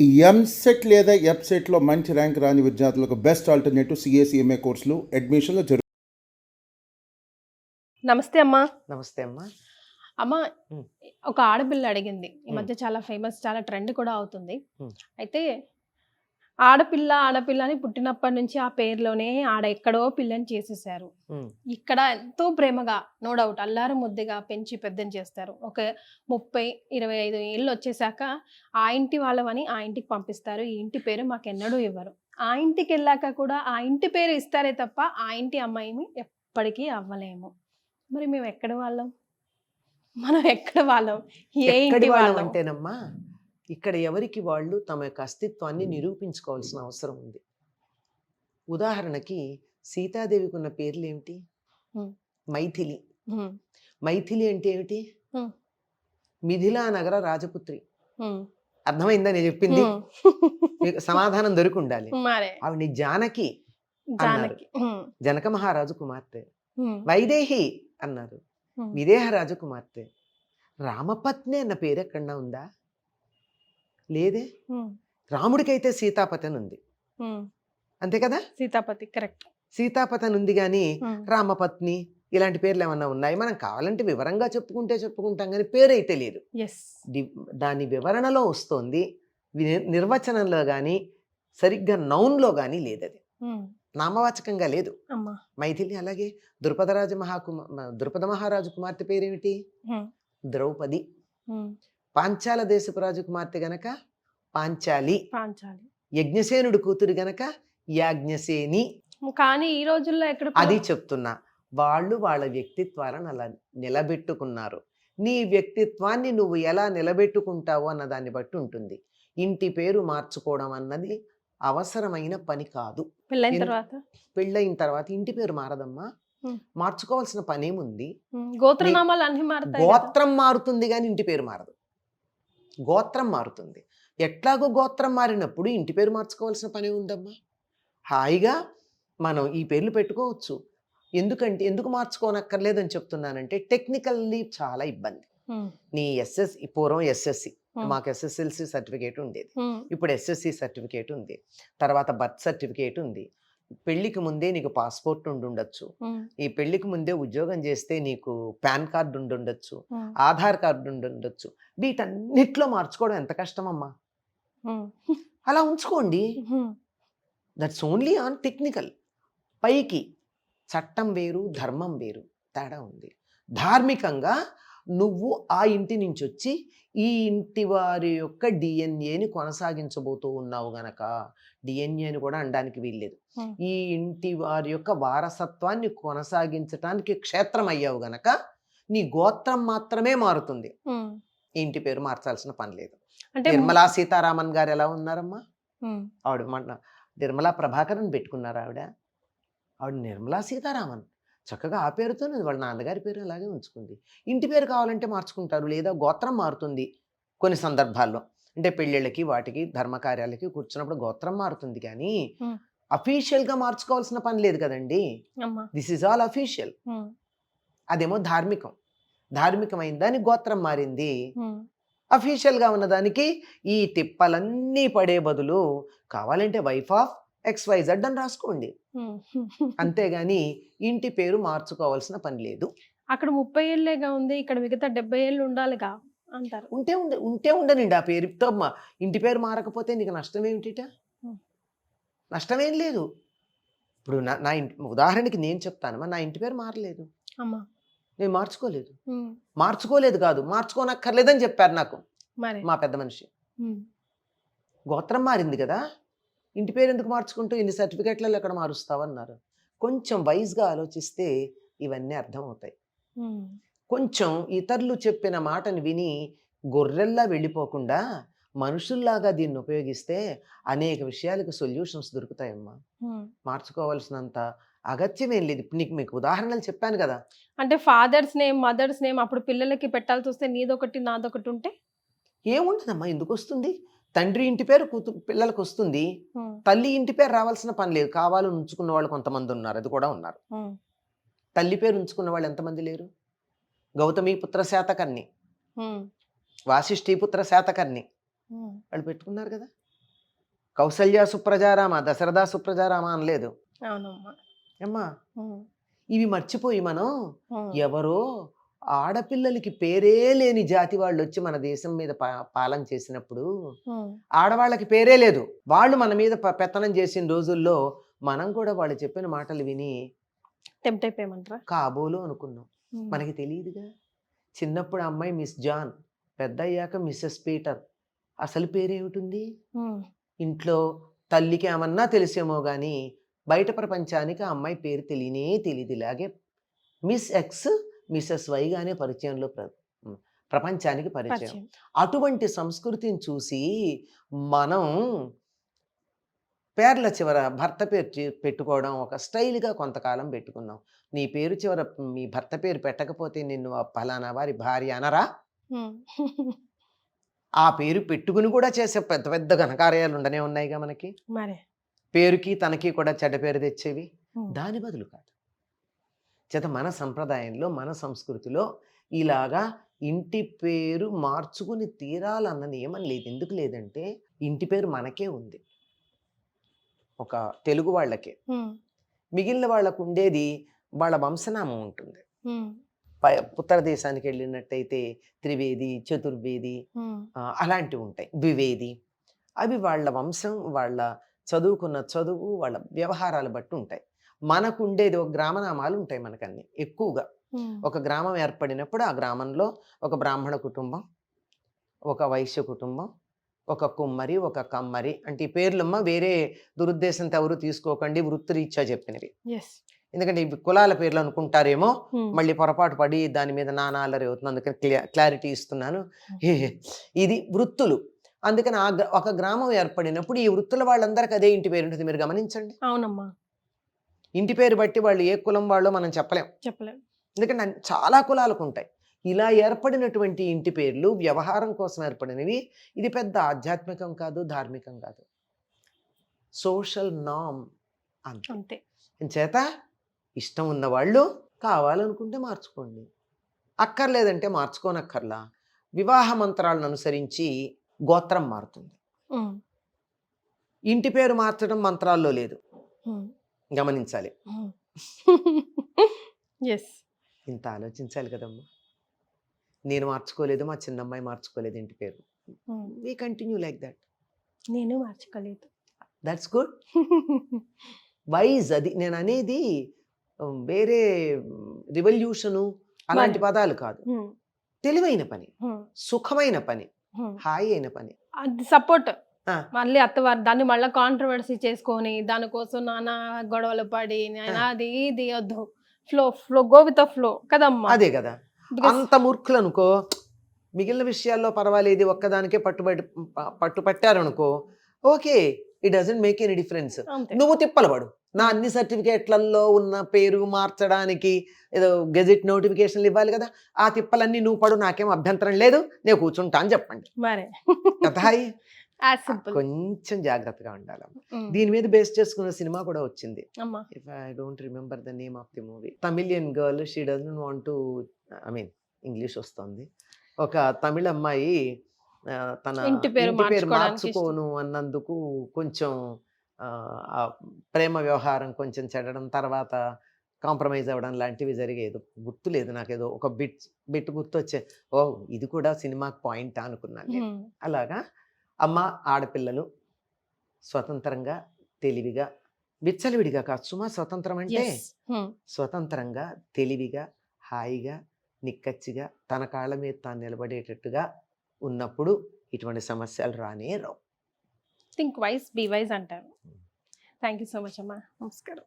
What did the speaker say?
ఈ ఎంసెట్ లేదా ఎఫ్సెట్లో మంచి ర్యాంక్ రాని విద్యార్థులకు బెస్ట్ ఆల్టర్నేటివ్ సిఎస్ఈఎంఏ కోర్సులు అడ్మిషన్లు నమస్తే అమ్మా. నమస్తే అమ్మా. అమ్మ, ఉమ్. ఒక ఆడపిల్ల అడిగింది. ఈ మధ్య చాలా ఫేమస్, చాలా ట్రెండ్ కూడా అవుతుంది. ఉమ్. అయితే ఆడపిల్ల ఆడపిల్ల అని పుట్టినప్పటి నుంచి ఆ పేరులోనే ఆడ ఎక్కడో పిల్లని చేసేసారు. ఇక్కడ ఎంతో ప్రేమగా, నో డౌట్, అల్లారు ముద్దుగా పెంచి పెద్దని చేస్తారు. ఒక 30-25 ఏళ్ళు వచ్చేసాక ఆ ఇంటి వాళ్ళవని ఆ ఇంటికి పంపిస్తారు. ఈ ఇంటి పేరు మాకెన్నడూ ఇవ్వరు. ఆ ఇంటికి వెళ్ళాక కూడా ఆ ఇంటి పేరు ఇస్తారే తప్ప ఆ ఇంటి అమ్మాయిని ఎప్పటికీ అవ్వలేము. మరి మేము ఎక్కడ వాళ్ళం? మనం ఎక్కడ వాళ్ళం? ఏ ఇంటి వాళ్ళం అంటేనమ్మా, ఇక్కడ ఎవరికి వాళ్ళు తమ యొక్క అస్తిత్వాన్ని నిరూపించుకోవాల్సిన అవసరం ఉంది. ఉదాహరణకి సీతాదేవికి ఉన్న పేర్లు ఏమిటి? మైథిలి. మైథిలి అంటే ఏమిటి? మిథిలా నగర రాజపుత్రి. అర్థమైందా నేను చెప్పింది? మీకు సమాధానం దొరికి ఉండాలి. ఆవిడ జానకి అన్నారు, జనక మహారాజు కుమార్తె. వైదేహి అన్నారు, విదేహ రాజు కుమార్తె. రామపత్ని అన్న పేరు ఎక్కడన్నా ఉందా? లేదే. రాముడికైతే సీతాపతి అని ఉంది, అంతే కదా? సీతాపతి, కరెక్ట్. సీతాపతి అని ఉంది, కానీ రామపత్ని ఇలాంటి పేర్లు ఏమన్నా ఉన్నాయి? మనం కావాలంటే వివరంగా చెప్పుకుంటాం, కానీ పేరు అయితే లేదు. దాని వివరణలో వస్తోంది, నిర్వచనంలో కానీ సరిగ్గా నౌన్లో కానీ లేదు. అది నామవాచకంగా లేదు. మైథిలి. అలాగే ద్రుపద మహారాజు కుమార్తె పేరేమిటి? ద్రౌపది. పాంచాల దేశపు రాజు కుమార్తె గనక పాంచాలి. యజ్ఞసేనుడు కూతురు గనక యాజ్ఞసేని. కానీ ఈ రోజుల్లో ఎక్కడ? అది చెప్తున్నా, వాళ్ళు వాళ్ళ వ్యక్తిత్వాలను అలా నిలబెట్టుకున్నారు. నీ వ్యక్తిత్వాన్ని నువ్వు ఎలా నిలబెట్టుకుంటావు అన్న దాన్ని బట్టి ఉంటుంది. ఇంటి పేరు మార్చుకోవడం అన్నది అవసరమైన పని కాదు. పెళ్ళైన తర్వాత ఇంటి పేరు మారదమ్మా. మార్చుకోవాల్సిన పనేముంది? గోత్రం మారుతుంది కానీ ఇంటి పేరు మారదు. గోత్రం మారుతుంది. ఎట్లాగో గోత్రం మారినప్పుడు ఇంటి పేరు మార్చుకోవాల్సిన పని ఉందమ్మా. హాయిగా మనం ఈ పేర్లు పెట్టుకోవచ్చు. ఎందుకు మార్చుకోనక్కర్లేదని చెప్తున్నానంటే, టెక్నికల్లీ చాలా ఇబ్బంది. నీ పూర్వం ఎస్ఎస్సి, మాకు ఎస్ఎస్ఎల్సి సర్టిఫికేట్ ఉండేది, ఇప్పుడు ఎస్ఎస్సి సర్టిఫికేట్ ఉంది, తర్వాత బర్త్ సర్టిఫికేట్ ఉంది. పెళ్లికి ముందే నీకు పాస్పోర్ట్ ఉండొచ్చు, ఈ పెళ్లికి ముందే ఉద్యోగం చేస్తే నీకు పాన్ కార్డు ఉండొచ్చు, ఆధార్ కార్డు ఉండొచ్చు. వీటన్నిట్లో మార్చుకోవడం ఎంత కష్టమమ్మా. అలా ఉంచుకోండి. That's only on technical. పైకి చట్టం వేరు, ధర్మం వేరు, తేడా ఉంది. ధార్మికంగా నువ్వు ఆ ఇంటి నుంచి వచ్చి ఈ ఇంటి వారి యొక్క డిఎన్ఏని కొనసాగించబోతూ ఉన్నావు గనక, డిఎన్ఏని కూడా అనడానికి వీల్లేదు, ఈ ఇంటి వారి యొక్క వారసత్వాన్ని కొనసాగించడానికి క్షేత్రం అయ్యావు గనక నీ గోత్రం మాత్రమే మారుతుంది. ఇంటి పేరు మార్చాల్సిన పని లేదు. నిర్మలా సీతారామన్ గారు ఎలా ఉన్నారమ్మా? ఆవిడ నిర్మలా ప్రభాకరన్ పెట్టుకున్నారు. ఆవిడ నిర్మలా సీతారామన్. చక్కగా ఆ పేరుతో వాళ్ళ నాన్నగారి పేరు అలాగే ఉంచుకుంది. ఇంటి పేరు కావాలంటే మార్చుకుంటారు, లేదా గోత్రం మారుతుంది కొన్ని సందర్భాల్లో. అంటే పెళ్ళిళ్ళకి, వాటికి, ధర్మకార్యాలకి కూర్చున్నప్పుడు గోత్రం మారుతుంది, కానీ అఫీషియల్గా మార్చుకోవాల్సిన పని లేదు కదండి. This is all official. అదేమో ధార్మికమైన దాని గోత్రం మారింది. అఫీషియల్గా ఉన్నదానికి ఈ తిప్పలన్నీ పడే బదులు కావాలంటే వైఫ్ ఆఫ్ XYZ అని రాసుకోండి, అంతేగాని ఇంటి పేరు మార్చుకోవాల్సిన పని లేదు. అక్కడ 30 ఏళ్ళేగా ఉంది, ఇక్కడ మిగతా 70 ఏళ్ళు ఉండాలిగా అంటారు. ఉంటే ఉండనండి ఆ పేరుతో. ఇంటి పేరు మారకపోతే నీకు నష్టం ఏమిటిట? నష్టమేం లేదు. ఇప్పుడు నా ఇంటి ఉదాహరణకి నేను చెప్తానమ్మా, నా ఇంటి పేరు మారలేదు, నేను మార్చుకోలేదు కాదు, మార్చుకోనక్కర్లేదని చెప్పారు నాకు మా పెద్ద మనిషి. గోత్రం మారింది కదా, ఇంటి పేరు ఎందుకు మార్చుకుంటూ ఇన్ని సర్టిఫికెట్లలో ఎక్కడ మారుస్తావన్నారు. కొంచెం వైజ్గా ఆలోచిస్తే ఇవన్నీ అర్థమవుతాయి. కొంచెం ఇతరులు చెప్పిన మాటని విని గొర్రెల్లా వెళ్ళిపోకుండా మనుషుల్లాగా దీన్ని ఉపయోగిస్తే అనేక విషయాలకు సొల్యూషన్స్ దొరుకుతాయమ్మా. మార్చుకోవాల్సినంత అగత్యమేం లేదు. మీకు ఉదాహరణలు చెప్పాను కదా. అంటే ఫాదర్స్ నేమ్, మదర్స్ నేమ్ అప్పుడు పిల్లలకి పెట్టాల్సి వస్తే నీదొకటి నాదొకటి ఉంటే ఏముంటుందమ్మా, ఎందుకు వస్తుంది? తండ్రి ఇంటి పేరు పిల్లలకు వస్తుంది, తల్లి ఇంటి పేరు రావాల్సిన పని లేదు. కావాలని ఉంచుకున్న వాళ్ళు కొంతమంది ఉన్నారు, అది కూడా ఉన్నారు. తల్లి పేరు ఉంచుకున్న వాళ్ళు ఎంతమంది లేరు? గౌతమి పుత్ర శాతకర్ణి, వాసిష్ఠీ పుత్ర శాతకర్ణి, వాళ్ళు పెట్టుకున్నారు కదా. కౌసల్య సుప్రజారామ, దశరథ సుప్రజారామ అనలేదు. అవునమ్మా. ఏమ్మా ఉమ్, ఇవి మర్చిపోయి మనం ఉమ్, ఎవరో ఆడపిల్లలకి పేరే లేని జాతి వాళ్ళు వచ్చి మన దేశం మీద పాలన చేసినప్పుడు ఉమ్, ఆడవాళ్ళకి పేరే లేదు, వాళ్ళు మన మీద పెత్తనం చేసిన రోజుల్లో మనం కూడా వాళ్ళు చెప్పిన మాటలు విని టెంప్ట్ అయిపోయామంటారా? కాబోలు అనుకున్నాం. ఉమ్, మనకి తెలియదుగా. చిన్నప్పుడు అమ్మాయి మిస్ జాన్, పెద్ద అయ్యాక మిస్సెస్ పీటర్. అసలు పేరేమిటుంది? ఉమ్, ఇంట్లో తల్లికి ఏమన్నా తెలిసేమో కానీ బయట ప్రపంచానికి ఆ అమ్మాయి పేరు తెలియనే తెలియదు. ఇలాగే మిస్ ఎక్స్, మిస్సెస్ వైగానే పరిచయంలో ప్రపంచానికి పరిచయం. పరిచయం. అటువంటి సంస్కృతిని చూసి మనం పేర్ల చివర భర్త పేరు పెట్టుకోవడం ఒక స్టైల్గా కొంతకాలం పెట్టుకున్నాం. నీ పేరు చివర మీ భర్త పేరు పెట్టకపోతే నిన్ను ఆ ఫలానా వారి భార్య అనరా? ఉమ్, ఆ పేరు పెట్టుకుని కూడా చేసే పెద్ద పెద్ద ఘనకార్యాలు ఉండనే ఉన్నాయిగా మనకి. మరి పేరుకి తనకి కూడా చెడ్డ పేరు తెచ్చేవి. ఉమ్, దాని బదులు కాదు. చేత మన సంప్రదాయంలో, మన సంస్కృతిలో ఇలాగా ఇంటి పేరు మార్చుకుని తీరాలన్న నియమం లేదు. ఎందుకు లేదంటే ఇంటి పేరు మనకే ఉంది, ఒక తెలుగు వాళ్ళకే. ఉమ్, మిగిలిన వాళ్ళకు ఉండేది వాళ్ళ వంశనామం ఉంటుంది. ఉమ్, ఉత్తర దేశానికి వెళ్ళినట్టయితే త్రివేది, చతుర్వేది, ఉమ్, అలాంటివి ఉంటాయి, ద్వివేది. అవి వాళ్ళ వంశం, వాళ్ళ చదువుకున్న చదువు, వాళ్ళ వ్యవహారాలు బట్టి ఉంటాయి. మనకు ఉండేది ఒక గ్రామనామాలు ఉంటాయి మనకన్నీ ఎక్కువగా. ఉమ్, ఒక గ్రామం ఏర్పడినప్పుడు ఆ గ్రామంలో ఒక బ్రాహ్మణ కుటుంబం, ఒక వైశ్య కుటుంబం, ఒక కుమ్మరి, ఒక కమ్మరి. అంటే ఈ పేర్లమ్మ వేరే దురుద్దేశంతో ఎవరు తీసుకోకండి, వృత్తిరీత్యా చెప్పినవి. yes. ఎందుకంటే ఇవి కులాల పేర్లు అనుకుంటారేమో, ఉమ్, మళ్ళీ పొరపాటు పడి దాని మీద నానా అల్లరి అవుతుంది. అందుకని క్లారిటీ ఇస్తున్నాను. ఇది వృత్తులు. అందుకని ఒక గ్రామం ఏర్పడినప్పుడు ఈ వృత్తుల వాళ్ళందరికీ అదే ఇంటి పేరు ఉంటుంది. మీరు గమనించండి. అవునమ్మా. ఇంటి పేరు బట్టి వాళ్ళు ఏ కులం వాళ్ళో మనం చెప్పలేం. చెప్పలేం. ఎందుకంటే చాలా కులాలకు ఉంటాయి. ఇలా ఏర్పడినటువంటి ఇంటి పేర్లు వ్యవహారం కోసం ఏర్పడినవి. ఇది పెద్ద ఆధ్యాత్మికం కాదు, ధార్మికం కాదు, సోషల్ నామ్ అంతే. చేత ఇష్టం ఉన్నవాళ్ళు కావాలనుకుంటే మార్చుకోండి, అక్కర్లేదంటే మార్చుకోనక్కర్లా. వివాహ మంత్రాలను అనుసరించి గోత్రం మారుతుంది. ఉమ్, ఇంటి పేరు మార్చడం మంత్రాల్లో లేదు, ఉమ్, గమనించాలి. ఉమ్. ఎస్. ఇంత ఆలోచించాలి కదమ్మా. నేను మార్చుకోలేదు, మా చిన్నమ్మాయి మార్చుకోలేదు ఇంటి పేరు. We continue like that. నేను మార్చుకోలేదు. That's good. వైజ్. అది నేను అనేది వేరే రివల్యూషను అలాంటి పదాలు కాదు. ఉమ్, తెలివైన పని, ఉమ్, సుఖమైన పని, ఉమ్. హాయి అయిన పని. అది సపోర్ట్. ఆ. మళ్ళీ అత్తవారు దాన్ని మళ్ళీ కాంట్రవర్సీ చేసుకొని దానికోసం నానా గొడవలు పడి అది ఇది వద్దు. Flow flow go with flow కదమ్మా. అదే కదా. అంత మూర్ఖులు అనుకో, మిగిలిన విషయాల్లో పర్వాలేదు, ఒక్కదానికే పట్టుపట్టారనుకో, okay, it doesn't make any difference. నువ్వు తిప్పలపడు. నా అన్ని సర్టిఫికేట్లలో ఉన్న పేరు మార్చడానికి ఏదో గెజెట్ నోటిఫికేషన్లు ఇవ్వాలి కదా, ఆ తిప్పలన్నీ నువ్వు పడు, నాకేం అభ్యంతరం లేదు, నేను కూర్చుంటా అని చెప్పండి. మరే కథాయి సింపుల్. కొంచెం జాగ్రత్తగా ఉండాలి. దీని మీద బేస్ చేసుకున్న సినిమా కూడా వచ్చింది. If I don't remember the name of the movie. Tamilian girl, she doesn't want to, I mean English వస్తుంది. ఒక తమిళ అమ్మాయి తన ఇంటి పేరు మార్చుకోను అన్నందుకు కొంచెం ప్రేమ వ్యవహారం కొంచెం చెడడం, తర్వాత కాంప్రమైజ్ అవ్వడం లాంటివి జరిగేది గుర్తులేదు నాకేదో ఒక బిట్ గుర్తొచ్చే, ఓ ఇది కూడా సినిమాకి పాయింట్ అనుకున్నాను నేను. అలాగా అమ్మ, ఆడపిల్లలు స్వతంత్రంగా, తెలివిగా, విచ్చలవిడిగా కాదు సుమా స్వతంత్రం అంటే, స్వతంత్రంగా, తెలివిగా, హాయిగా, నిక్కచ్చిగా తన కాళ్ళ మీద తాను నిలబడేటట్టుగా ఉన్నప్పుడు ఇటువంటి సమస్యలు రానే రావు. థింక్ వైజ్, బీ వైజ్ అంటారు. థ్యాంక్ యూ సో మచ్ అమ్మా. నమస్కారం.